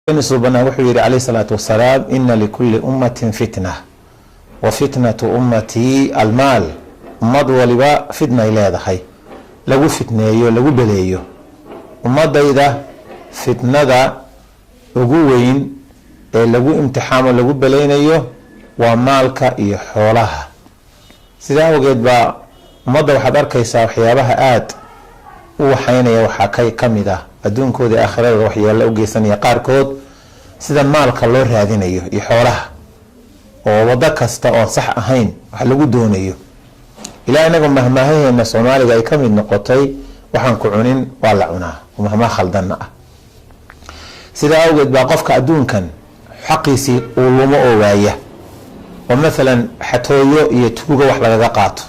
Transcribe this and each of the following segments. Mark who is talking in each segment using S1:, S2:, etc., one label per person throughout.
S1: سبحانه وحيري عليه الصلاة والسلام إن لكل أمة فتنة وفتنة أمتي المال أمد ولبا فتنة إلى هذا خي لو فتنة لو بليه أمد إذا فتنة ذا وجوين لو امتحان لو بلين أيه ومالك يحولها سيدا وجد با أمد وحضر كيسا وحيابها آت وحين يوحكي كمدا adduun koodii aakhirada wax yeelo u geysanaya qaar kood sida maalka loo raadinayo iyo xoolaha oo wada kasta oo sax ahayn wax lagu doonayo ilaa inaga mahmaahaheena Soomaaliga ay kamid noqotay waxaan ku cunin waa la cunaa mahmaa khaldan ah sida awgeed baa qofka adduunkan xaqiisi uu lumo oo waaya oo mesela xatooyo iyo tuugo wax laga qaato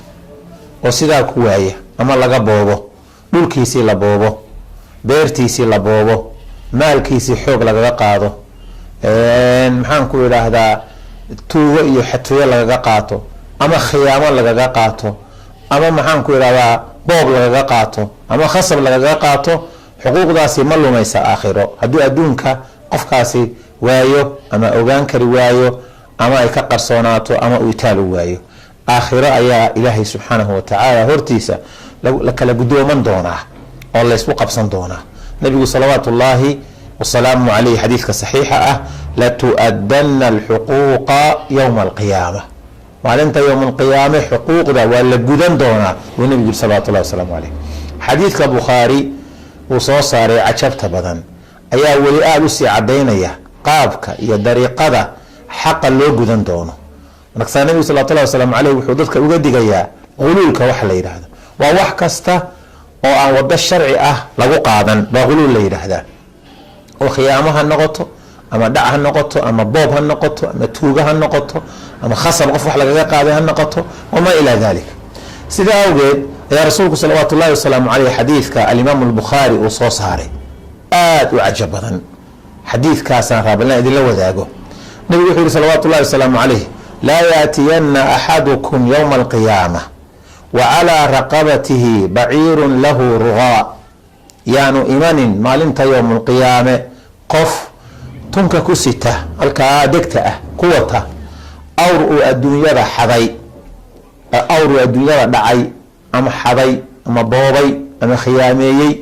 S1: oo sida ku waaya ama laga boobo dhulkiisi la boobo beertiisi la boobo maalkiisi xoog laga qaado maxaan ku yiraahdaa tuugo iyo xatooyo laga qaato ama khiyaamo laga qaato ama maxaan ku yiraahdaa boob laga qaato ama khasab laga qaato xuquuqdaasi ma lumaysa aakhiro hadii adduunka qofkaasi waayo ama ogaan kari waayo ama ay ka qarsoonaato ama uu taalo waayo aakhiro ayaa ilaahay subhanahu wa ta'ala hortiisa la kala gudooman doonaa oo la isku qabsan doona nabigu sallallahu wasalaamu alayhi hadithka saxiixa la tu'addanna al-huquqa yawm al-qiyamah maalinta yawm al-qiyamah xuquuqda waa la gudan doona oo nabigu sallallahu wasalaamu alayhi hadithka bukhari uu soo saaray ajabta badan ayaa wali aad u sii cadeynaya qaabka iyo dariiqada xaq loo gudan doono marka nabigu sallallahu wasalaamu alayhi wuxuu dadka uga digayaa qululka wax la yiraahdo waa wax kasta oo aan wada sharci ah lagu qaadan baqulul la yiraahdaa oo khiyaamaha noqoto ama dhac ha noqoto ama boob ha noqoto ama tuuga ha noqoto ama khasab qof wax laga qaaday ha noqoto wama ila dhalik sida awgeed ya rasuulku sallallahu alayhi wasallam alayhi hadithka al-imam al-bukhari oo soo saaray aad u ajab badan hadithkaas aan raabana idin la wadaago nabigu wuxuu sallallahu alayhi wasallam alayhi la yatiyanna ahadukum yawm al-qiyamah وعلى رقبته بعير له رغاء يعني إيمان مالنت يوم القيامة قف تنك كسته الكادكته قوته أورء الدنيا حضي أورء الدنيا دعي أما حضي أما بابي أما خيامي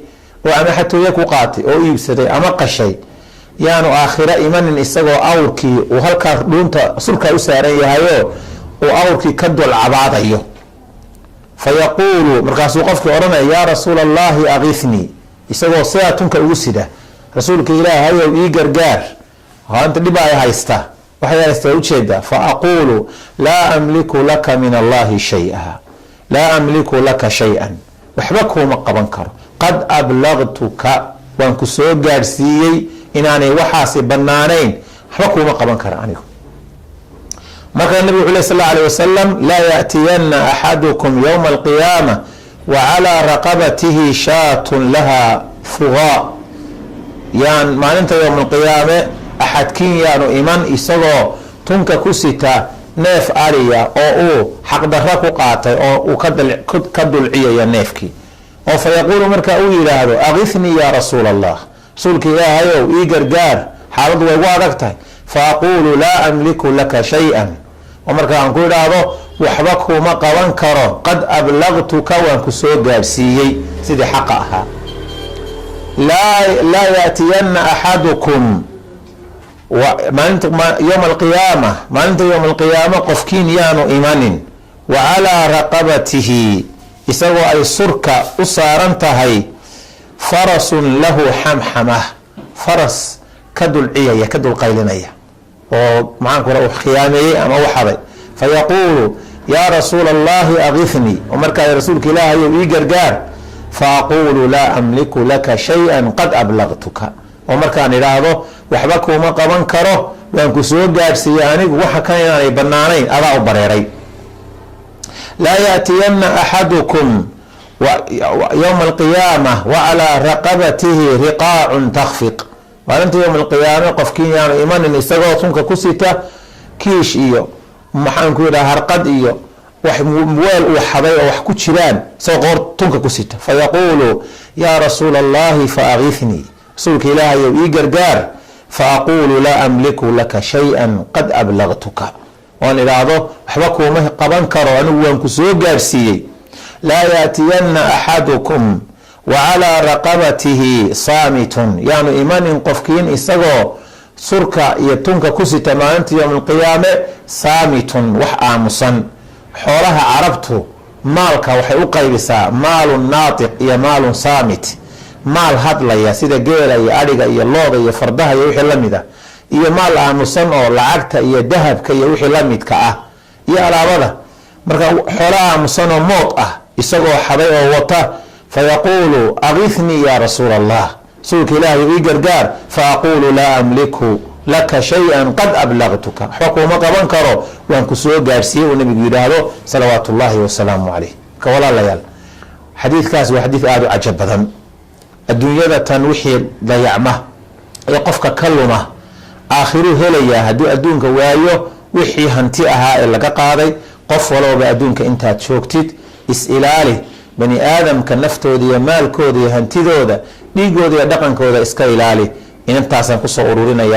S1: وأما حتى يكو قاتي أو يبسدي أما قشي يعني آخر إيمان إستغو أوركي وهلك دونت سلك أساري هايو وأوركي كدو العبادة يو فيقول مركز وقفك أرنا يا رسول الله أغثني يسوى صياتك أوسدة رسولك إله هاي وإيقر قار أنت اللي بقى هايستا وحيا يستوجد فأقول لا أملك لك من الله شيئا لا أملك لك شيئا وحبكه مقبنكر قد أبلغتك وانكسو قارسيي إناني وحاسب بنانين حبكه مقبنكر عنكم مكان النبي صلى الله عليه وسلم لا يأتين أحدكم يوم القيامة وعلى رقبته شاة لها فغاء يعني ما أنت يوم القيامة أحد كين يعني إيمان إسغو تنك كسيتا نيف آلية أو حق درك قاطع أو كدل عيا نيفكي أو فيقول مركا أولي لهذا أغثني يا رسول الله رسولك يا هيو إيقر قار حالد ويواركته فأقول لا أملك لك شيئا ومركا نقول هذا وحبك ما قوان كرو قد أبلغتك وانكسو قارسيي سيدي حقها لا يأتين أحدكم يوم القيامة ما أنت يوم القيامة قفكين يانو إيمان وعلى رقبته يسوى أي سركة أسارنتهي فرس له حمحمة فرس كدو العيا كدو القيلنية ومعانك وراء خيامي أما وحضي فيقول يا رسول الله أغثني ومركا يا رسولك إله يوئي قار فأقول لا أملك لك شيئا قد أبلغتك ومركا نراهضه وحبكه ما قبان كره وانكو سوء قار سيانيك وحكاين بنانين أضاء بريري لا يأتين أحدكم يوم القيامة وعلى رقبته رقاع تخفق وأنت يوم القيامة قفكين يعني إيمان إن استغوا صنك كسيتا كيش إيو محان كويدا هرقد إيو وحموال وحضي وحكو تشيران سوغور تنك كسيتا فيقول يا رسول الله فأغيثني رسولك إلهي وإيقر قار faaqulu laa amliku laka shay-an qad ablagtuka, oon idhaahdo waxba kuuma qaban karo anigu waan ku soo gaarsiiyey. laa yaatiyanna axadukum wacalaa raqabatihi saamitun, yaanu imanin qofkiin isagoo surka iyo tunka ku sita maalinta yowm alqiyaame saamitun, wax aamusan. xoolaha carabtu maalka waxay u qaybisaa maalun naatiq iyo maalun saamit, maal hadlaya sida geela iyo adhiga iyo looda iyo fardaha iyo wixii la mid ah, iyo maal aamusan oo lacagta iyo dahabka iyo wixii la midka ah iyo alaabada. marka xoolo aamusan oo mood ah isagoo xaday oo wata, fayaquulu agiithnii ya rasuul allah, rasuulka ilaahay ii gargaar, faaqulu laa amliku laka shay-an qad ablagtuka, waxba kuuma qaban karo waan ku soo gaarsiiyey uu nabigu yidhaahdo salawaatu ullaahi wasalaamu calayh. marka walaalayaal, xadiidkaas waa xadiid aada u cajab badan. adduunyada tan wixii dayacma ee qofka ka luma aakhiruu helayaa hadduu adduunka waayo wixii hanti ahaa ee laga qaaday. qof walooba adduunka intaad joogtid is-ilaali, bani aadamka naftooda iyo maalkooda iyo hantidooda, dhiigooda iyo dhaqankooda iska ilaali. intaasaan kusoo ururinaya.